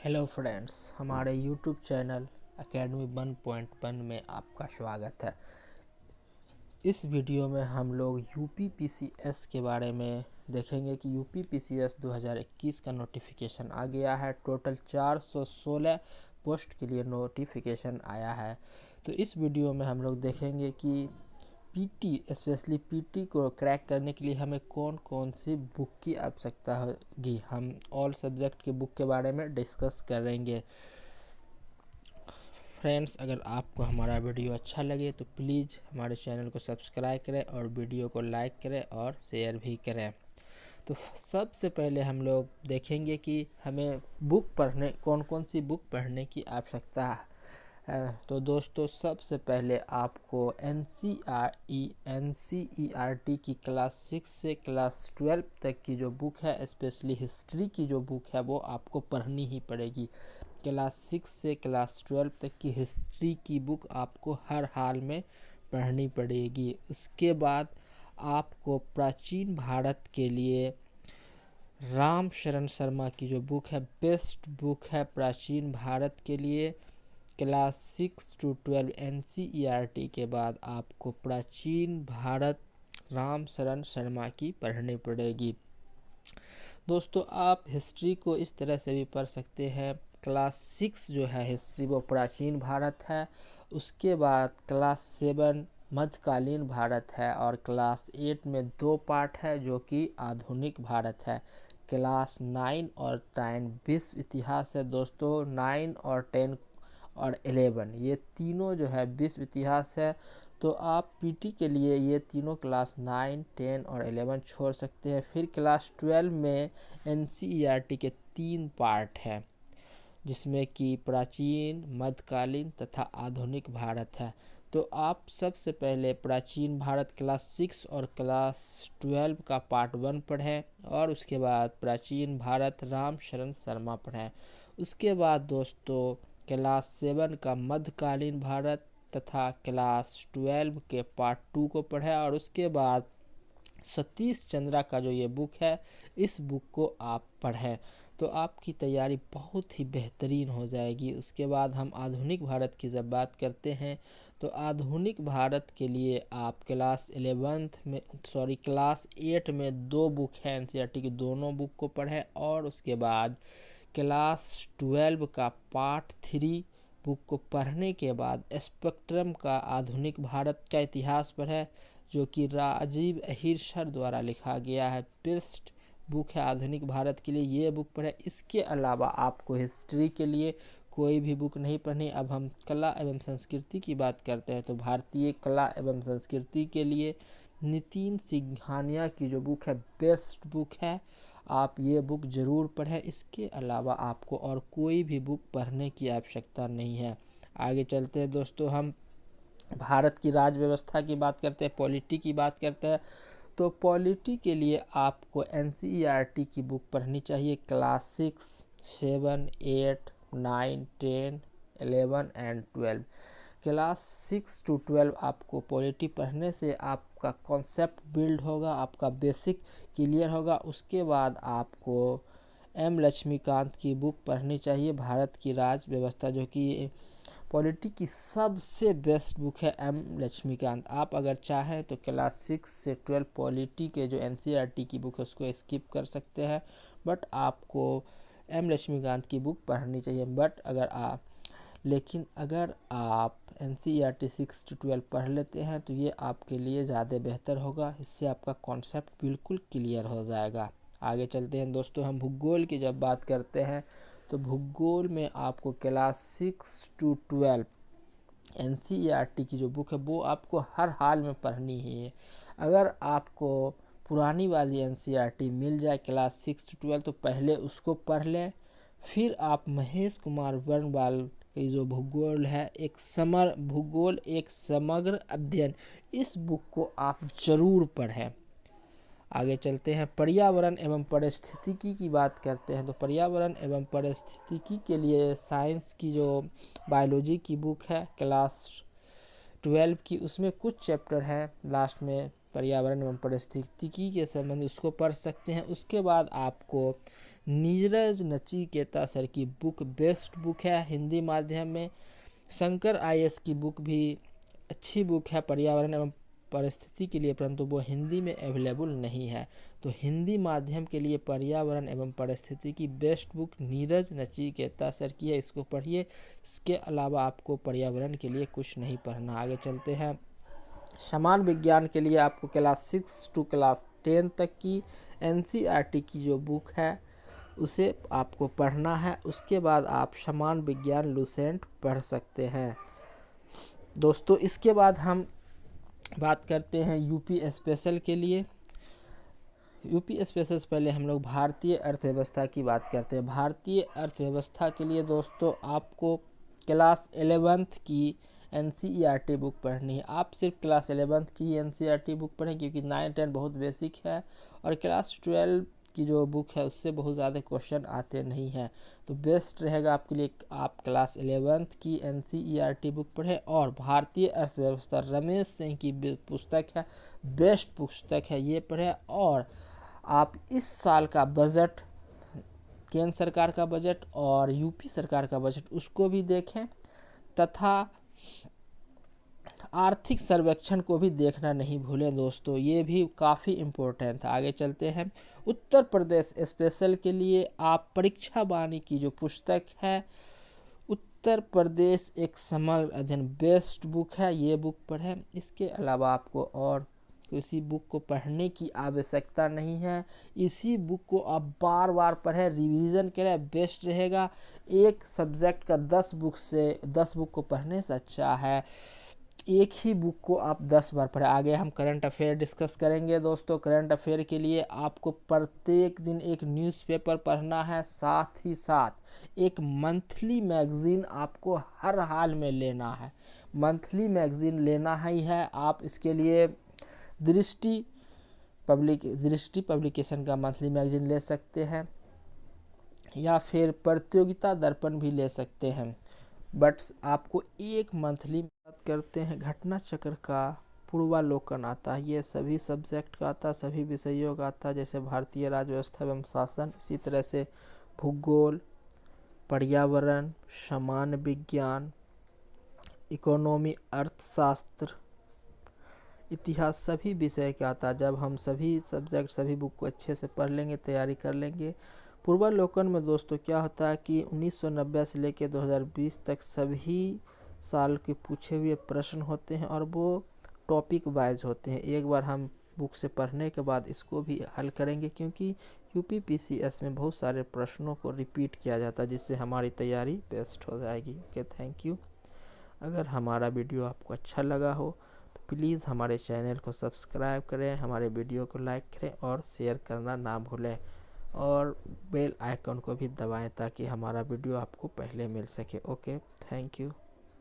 Hello friends, हमारे YouTube channel academy 1.1 में आपका स्वागत है। इस वीडियो में हम लोग यूपीपीसीएस के बारे में देखेंगे कि यूपीपीसीएस 2021 का नोटिफिकेशन आ गया है। टोटल 416 पोस्ट के लिए नोटिफिकेशन आया है। तो इस वीडियो में हम लोग देखेंगे कि पीटी स्पेशली पीटी को क्रैक करने के लिए हमें कौन कौन सी बुक की आवश्यकता होगी। हम ऑल सब्जेक्ट की बुक के बारे में डिस्कस करेंगे। फ्रेंड्स, अगर आपको हमारा वीडियो अच्छा लगे तो प्लीज़ हमारे चैनल को सब्सक्राइब करें और वीडियो को लाइक करें और शेयर भी करें। तो सबसे पहले हम लोग देखेंगे कि हमें बुक पढ़ने कौन कौन सी बुक पढ़ने की आवश्यकता है। तो दोस्तों, सबसे पहले आपको एनसीईआरटी की क्लास 6 से क्लास 12 तक की जो बुक है, स्पेशली हिस्ट्री की जो बुक है, वो आपको पढ़नी ही पड़ेगी। क्लास 6 से क्लास 12 तक की हिस्ट्री की बुक आपको हर हाल में पढ़नी पड़ेगी। उसके बाद आपको प्राचीन भारत के लिए राम शरण शर्मा की जो बुक है, बेस्ट बुक है प्राचीन भारत के लिए। क्लास 6 to 12 एनसीईआरटी के बाद आपको प्राचीन भारत राम शरण शर्मा की पढ़नी पड़ेगी। दोस्तों, आप हिस्ट्री को इस तरह से भी पढ़ सकते हैं। क्लास 6 जो है हिस्ट्री, वो प्राचीन भारत है। उसके बाद क्लास 7 मध्यकालीन भारत है और क्लास 8 में 2 पार्ट है जो कि आधुनिक भारत है। क्लास 9 और 10 विश्व इतिहास है दोस्तों। 9 और 10 और 11 ये तीनों जो है विश्व इतिहास है। तो आप पीटी के लिए ये तीनों क्लास 9, 10 और 11 छोड़ सकते हैं। फिर क्लास 12 में एनसीईआरटी के 3 पार्ट हैं, जिसमें कि प्राचीन, मध्यकालीन तथा आधुनिक भारत है। तो आप सबसे पहले प्राचीन भारत क्लास 6 और क्लास 12 का पार्ट 1 पढ़ें और उसके बाद प्राचीन भारत राम शरण शर्मा पढ़ें। उसके बाद दोस्तों क्लास 7 का मध्यकालीन भारत तथा क्लास 12 के पार्ट 2 को पढ़ें और उसके बाद सतीश चंद्रा का जो ये बुक है, इस बुक को आप पढ़ें तो आपकी तैयारी बहुत ही बेहतरीन हो जाएगी। उसके बाद हम आधुनिक भारत की जब बात करते हैं तो आधुनिक भारत के लिए आप क्लास 8 में 2 बुक है एनसीईआरटी की, दोनों बुक को पढ़ें और उसके बाद क्लास 12 का पार्ट 3 बुक को पढ़ने के बाद स्पेक्ट्रम का आधुनिक भारत का इतिहास पढ़ें, जो कि राजीव अहीर सर द्वारा लिखा गया है। बेस्ट बुक है आधुनिक भारत के लिए, ये बुक पढ़ें। इसके अलावा आपको हिस्ट्री के लिए कोई भी बुक नहीं पढ़नी। अब हम कला एवं संस्कृति की बात करते हैं तो भारतीय कला एवं संस्कृति के लिए नितिन सिंघानिया की जो बुक है, बेस्ट बुक है। आप ये बुक ज़रूर पढ़ें। इसके अलावा आपको और कोई भी बुक पढ़ने की आवश्यकता नहीं है। आगे चलते हैं दोस्तों, हम भारत की राज व्यवस्था की बात करते हैं, पॉलिटी की बात करते हैं। तो पॉलिटी के लिए आपको एनसीईआरटी की बुक पढ़नी चाहिए। Class 6, 7, 8, 9, 10, 11 and 12। क्लास 6 to 12 आपको पॉलिटी पढ़ने से आपका कॉन्सेप्ट बिल्ड होगा, आपका बेसिक क्लियर होगा। उसके बाद आपको एम लक्ष्मीकांत की बुक पढ़नी चाहिए, भारत की राज व्यवस्था, जो कि पॉलिटी की सबसे बेस्ट बुक है एम लक्ष्मीकांत। आप अगर चाहें तो क्लास 6 से 12 पॉलिटी के जो एनसीईआरटी की बुक है उसको स्किप कर सकते हैं, बट आपको एम लक्ष्मीकांत की बुक पढ़नी चाहिए। लेकिन अगर आप एनसीईआरटी 6 to 12 पढ़ लेते हैं तो ये आपके लिए ज़्यादा बेहतर होगा। इससे आपका कॉन्सेप्ट बिल्कुल क्लियर हो जाएगा। आगे चलते हैं दोस्तों, हम भूगोल की जब बात करते हैं तो भूगोल में आपको क्लास 6 to 12 एनसीईआरटी की जो बुक है वो आपको हर हाल में पढ़नी ही है। अगर आपको पुरानी वाली एनसीईआरटी मिल जाए क्लास 6 to 12 तो पहले उसको पढ़ लें। फिर आप महेश कुमार वर्णवाल की जो भूगोल है, भूगोल एक समग्र अध्ययन, इस बुक को आप ज़रूर पढ़ें। आगे चलते हैं, पर्यावरण एवं पारिस्थितिकी की बात करते हैं तो पर्यावरण एवं पारिस्थितिकी के लिए साइंस की जो बायोलॉजी की बुक है क्लास 12 की, उसमें कुछ चैप्टर हैं लास्ट में पर्यावरण एवं पारिस्थितिकी के संबंध, उसको पढ़ सकते हैं। उसके बाद आपको नीरज नचिकेता सर की बुक बेस्ट बुक है हिंदी माध्यम में। शंकर IAS की बुक भी अच्छी बुक है पर्यावरण एवं परिस्थिति के लिए, परंतु वो हिंदी में अवेलेबल नहीं है। तो हिंदी माध्यम के लिए पर्यावरण एवं परिस्थिति की best book Neeraj Nachiketa sir की है, इसको पढ़िए। इसके अलावा आपको पर्यावरण के लिए कुछ नहीं पढ़ना। आगे चलते हैं। समान विज्ञान के लिए आपको क्लास 6 टू क्लास 10 तक की NCERT की जो बुक है उसे आपको पढ़ना है। उसके बाद आप समान विज्ञान लुसेंट पढ़ सकते हैं। दोस्तों इसके बाद हम बात करते हैं यूपी स्पेशल के लिए। यूपी स्पेशल से पहले हम लोग भारतीय अर्थव्यवस्था की बात करते हैं। भारतीय अर्थव्यवस्था के लिए दोस्तों आपको क्लास 11th की NCERT बुक पढ़नी है। आप सिर्फ क्लास 11th की NCERT बुक पढ़ें, क्योंकि 9, 10 बहुत बेसिक है और क्लास 12 की जो बुक है उससे बहुत ज़्यादा क्वेश्चन आते नहीं हैं। तो बेस्ट रहेगा आपके लिए आप क्लास 11th की NCERT बुक पढ़ें। और भारतीय अर्थव्यवस्था रमेश सिंह की पुस्तक है, बेस्ट पुस्तक है, ये पढ़ें। और आप इस साल का बजट, केंद्र सरकार का बजट और यूपी सरकार का बजट, उसको भी देखें तथा आर्थिक सर्वेक्षण को भी देखना नहीं भूलें दोस्तों, ये भी काफ़ी इम्पोर्टेंट है। आगे चलते हैं। उत्तर प्रदेश स्पेशल के लिए आप परीक्षा वाणी की जो पुस्तक है उत्तर प्रदेश एक समग्र अध्ययन बेस्ट बुक है, ये बुक पढ़ें। इसके अलावा आपको और किसी बुक को पढ़ने की आवश्यकता नहीं है। इसी बुक को आप बार बार पढ़ें, रिवीजन करें, बेस्ट रहेगा। एक सब्जेक्ट का 10 बुक को पढ़ने से अच्छा है एक ही बुक को आप 10 बार पढ़ें। आगे हम करंट अफेयर डिस्कस करेंगे दोस्तों। करंट अफेयर के लिए आपको प्रत्येक दिन एक न्यूज़पेपर पढ़ना है, साथ ही साथ एक मंथली मैगज़ीन आपको हर हाल में लेना है। मंथली मैगज़ीन लेना ही है। आप इसके लिए दृष्टि पब्लिकेशन का मंथली मैगज़ीन ले सकते हैं या फिर प्रतियोगिता दर्पण भी ले सकते हैं, बट आपको एक मंथली बात करते हैं। घटना चक्र का पूर्वालोकन आता है, ये सभी सब्जेक्ट का आता है, सभी विषयों का आता है, जैसे भारतीय राज्य व्यवस्था एवं शासन, इसी तरह से भूगोल, पर्यावरण, सामान्य विज्ञान, इकोनॉमी, अर्थशास्त्र, इतिहास, सभी विषय का आता है। जब हम सभी सब्जेक्ट सभी बुक को अच्छे से पढ़ लेंगे, तैयारी कर लेंगे। पूर्वालोकन में दोस्तों क्या होता है कि 1990 से लेकर 2020 तक सभी साल के पूछे हुए प्रश्न होते हैं और वो टॉपिक वाइज होते हैं। एक बार हम बुक से पढ़ने के बाद इसको भी हल करेंगे, क्योंकि UPPCS में बहुत सारे प्रश्नों को रिपीट किया जाता है, जिससे हमारी तैयारी बेस्ट हो जाएगी। Okay, thank you. अगर हमारा वीडियो आपको अच्छा लगा हो तो प्लीज़ हमारे चैनल को सब्सक्राइब करें, हमारे वीडियो को लाइक करें और शेयर करना ना भूलें, और बेल आइकन को भी दबाएं ताकि हमारा वीडियो आपको पहले मिल सके। Okay, thank you.